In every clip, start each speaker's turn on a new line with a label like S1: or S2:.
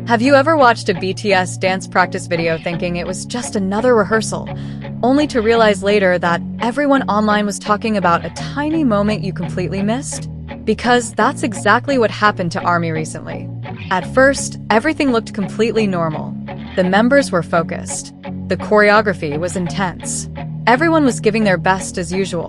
S1: Have you ever watched a BTS dance practice video thinking it was just another rehearsal, only to realize later that everyone online was talking about a tiny moment you completely missed? Because that's exactly what happened to ARMY recently. At first, everything looked completely normal. The members were focused. The choreography was intense. Everyone was giving their best as usual.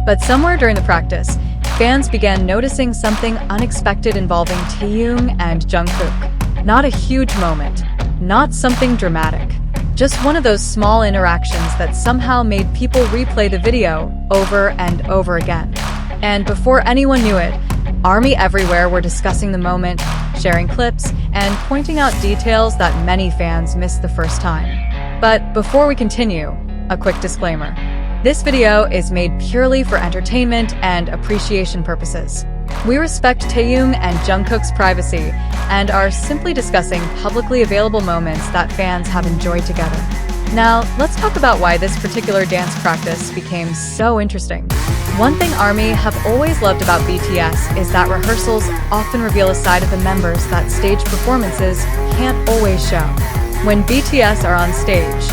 S1: But somewhere during the practice, fans began noticing something unexpected involving Taehyung and Jungkook. Not a huge moment, not something dramatic. Just one of those small interactions that somehow made people replay the video over and over again. And before anyone knew it, ARMY everywhere were discussing the moment, sharing clips, and pointing out details that many fans missed the first time. But before we continue, a quick disclaimer. This video is made purely for entertainment and appreciation purposes. We respect Taehyung and Jungkook's privacy and are simply discussing publicly available moments that fans have enjoyed together. Now, let's talk about why this particular dance practice became so interesting. One thing ARMY have always loved about BTS is that rehearsals often reveal a side of the members that stage performances can't always show. When BTS are on stage,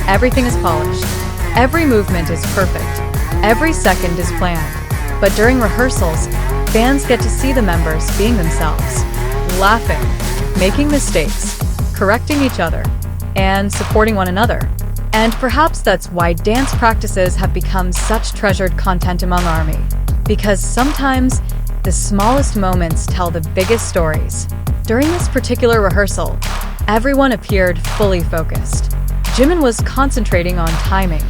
S1: everything is polished. Every movement is perfect. Every second is planned. But during rehearsals, fans get to see the members being themselves, laughing, making mistakes, correcting each other, and supporting one another. And perhaps that's why dance practices have become such treasured content among ARMY. Because sometimes, the smallest moments tell the biggest stories. During this particular rehearsal, everyone appeared fully focused. Jimin was concentrating on timing.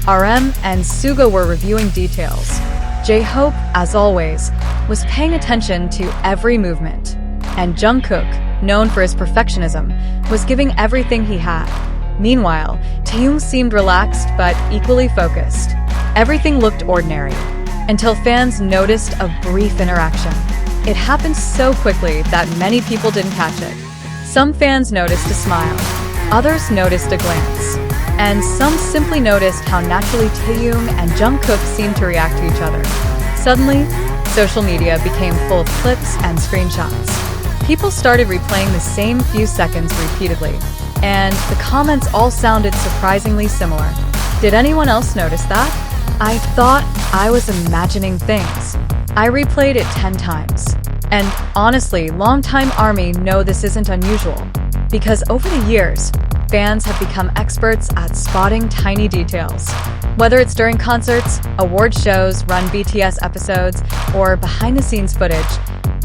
S1: RM and Suga were reviewing details. J-Hope, as always, was paying attention to every movement. And Jungkook, known for his perfectionism, was giving everything he had. Meanwhile, Taehyung seemed relaxed but equally focused. Everything looked ordinary, until fans noticed a brief interaction. It happened so quickly that many people didn't catch it. Some fans noticed a smile, others noticed a glance, and some simply noticed how naturally Taehyung and Jungkook seemed to react to each other. Suddenly, social media became full of clips and screenshots. People started replaying the same few seconds repeatedly, and the comments all sounded surprisingly similar. Did anyone else notice that? I thought I was imagining things. I replayed it 10 times. And honestly, longtime ARMY know this isn't unusual, because over the years, fans have become experts at spotting tiny details. Whether it's during concerts, award shows, run BTS episodes, or behind-the-scenes footage,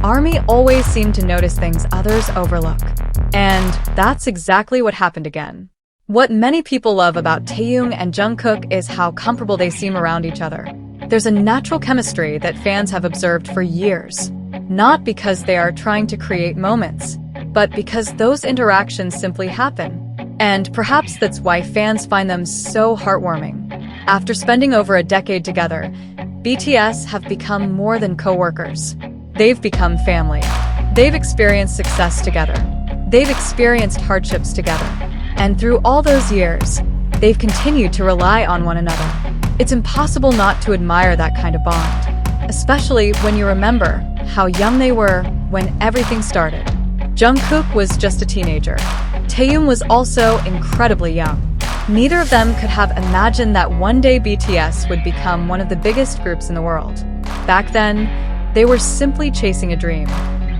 S1: ARMY always seem to notice things others overlook. And that's exactly what happened again. What many people love about Taehyung and Jungkook is how comfortable they seem around each other. There's a natural chemistry that fans have observed for years. Not because they are trying to create moments, but because those interactions simply happen. And perhaps that's why fans find them so heartwarming. After spending over a decade together, BTS have become more than co-workers. They've become family. They've experienced success together. They've experienced hardships together. And through all those years, they've continued to rely on one another. It's impossible not to admire that kind of bond, especially when you remember how young they were when everything started. Jungkook was just a teenager. Taehyung was also incredibly young. Neither of them could have imagined that one day BTS would become one of the biggest groups in the world. Back then, they were simply chasing a dream,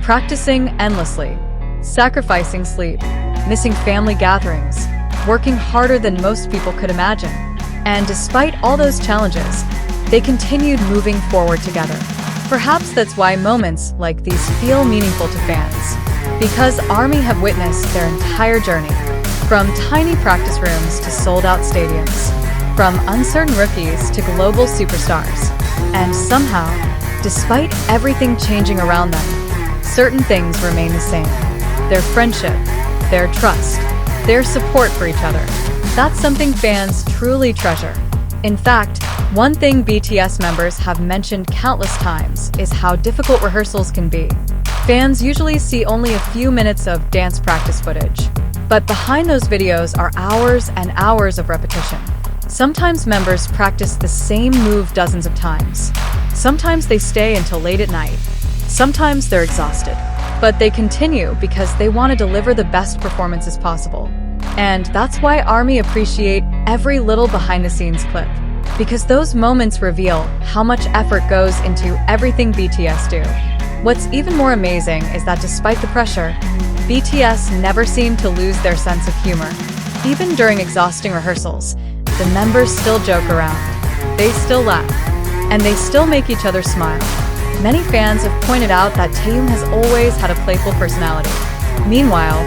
S1: practicing endlessly, sacrificing sleep, missing family gatherings, working harder than most people could imagine. And despite all those challenges, they continued moving forward together. Perhaps that's why moments like these feel meaningful to fans. Because ARMY have witnessed their entire journey, from tiny practice rooms to sold-out stadiums, from uncertain rookies to global superstars. And somehow, despite everything changing around them, certain things remain the same. Their friendship, their trust, their support for each other. That's something fans truly treasure. In fact, one thing BTS members have mentioned countless times is how difficult rehearsals can be. Fans usually see only a few minutes of dance practice footage, but behind those videos are hours and hours of repetition. Sometimes members practice the same move dozens of times. Sometimes they stay until late at night. Sometimes they're exhausted. But they continue because they want to deliver the best performances possible. And that's why ARMY appreciate every little behind-the-scenes clip, because those moments reveal how much effort goes into everything BTS do. What's even more amazing is that despite the pressure, BTS never seem to lose their sense of humor. Even during exhausting rehearsals, the members still joke around, they still laugh, and they still make each other smile. Many fans have pointed out that Taehyung has always had a playful personality. Meanwhile,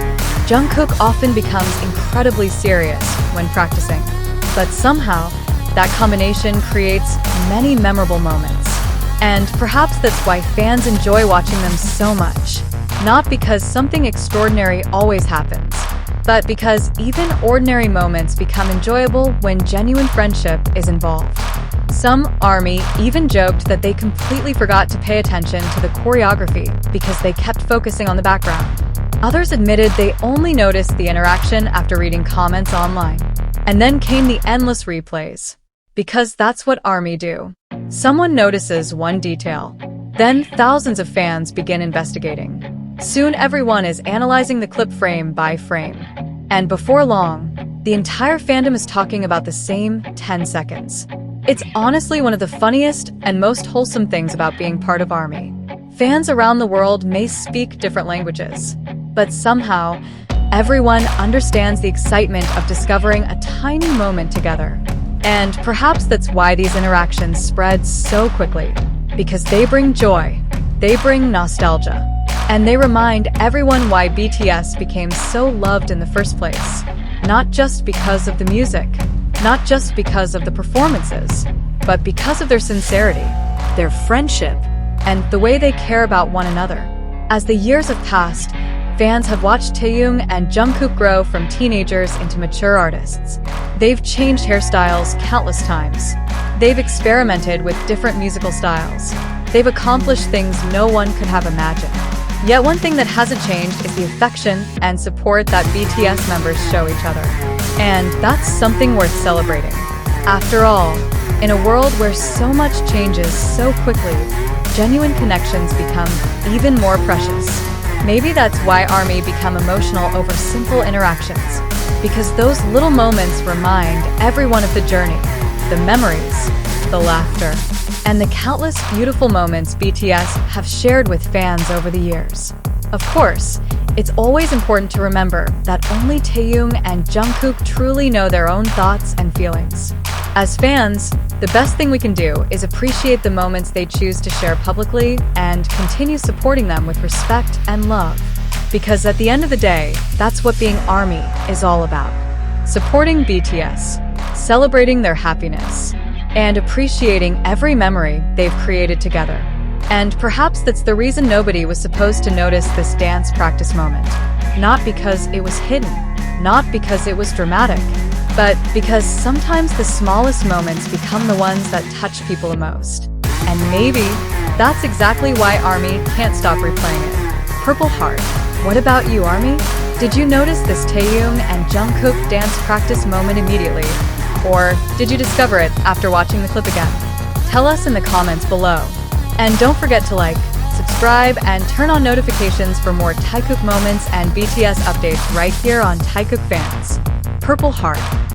S1: Jungkook often becomes incredibly serious when practicing. But somehow, that combination creates many memorable moments. And perhaps that's why fans enjoy watching them so much. Not because something extraordinary always happens, but because even ordinary moments become enjoyable when genuine friendship is involved. Some ARMY even joked that they completely forgot to pay attention to the choreography because they kept focusing on the background. Others admitted they only noticed the interaction after reading comments online. And then came the endless replays. Because that's what ARMY do. Someone notices one detail. Then thousands of fans begin investigating. Soon everyone is analyzing the clip frame by frame. And before long, the entire fandom is talking about the same 10 seconds. It's honestly one of the funniest and most wholesome things about being part of ARMY. Fans around the world may speak different languages, but somehow, everyone understands the excitement of discovering a tiny moment together. And perhaps that's why these interactions spread so quickly, because they bring joy, they bring nostalgia, and they remind everyone why BTS became so loved in the first place. Not just because of the music, not just because of the performances, but because of their sincerity, their friendship, and the way they care about one another. As the years have passed, fans have watched Taehyung and Jungkook grow from teenagers into mature artists. They've changed hairstyles countless times. They've experimented with different musical styles. They've accomplished things no one could have imagined. Yet one thing that hasn't changed is the affection and support that BTS members show each other. And that's something worth celebrating. After all, in a world where so much changes so quickly, genuine connections become even more precious. Maybe that's why ARMY become emotional over simple interactions. Because those little moments remind everyone of the journey, the memories, the laughter, and the countless beautiful moments BTS have shared with fans over the years. Of course, it's always important to remember that only Taehyung and Jungkook truly know their own thoughts and feelings. As fans, the best thing we can do is appreciate the moments they choose to share publicly and continue supporting them with respect and love. Because at the end of the day, that's what being ARMY is all about. Supporting BTS, celebrating their happiness, and appreciating every memory they've created together. And perhaps that's the reason nobody was supposed to notice this dance practice moment. Not because it was hidden, not because it was dramatic, but because sometimes the smallest moments become the ones that touch people the most. And maybe that's exactly why ARMY can't stop replaying it. Purple Heart. What about you, ARMY? Did you notice this Taehyung and Jungkook dance practice moment immediately? Or did you discover it after watching the clip again? Tell us in the comments below. And don't forget to like, subscribe, and turn on notifications for more Taekook moments and BTS updates right here on Taekook Fans. Purple Heart.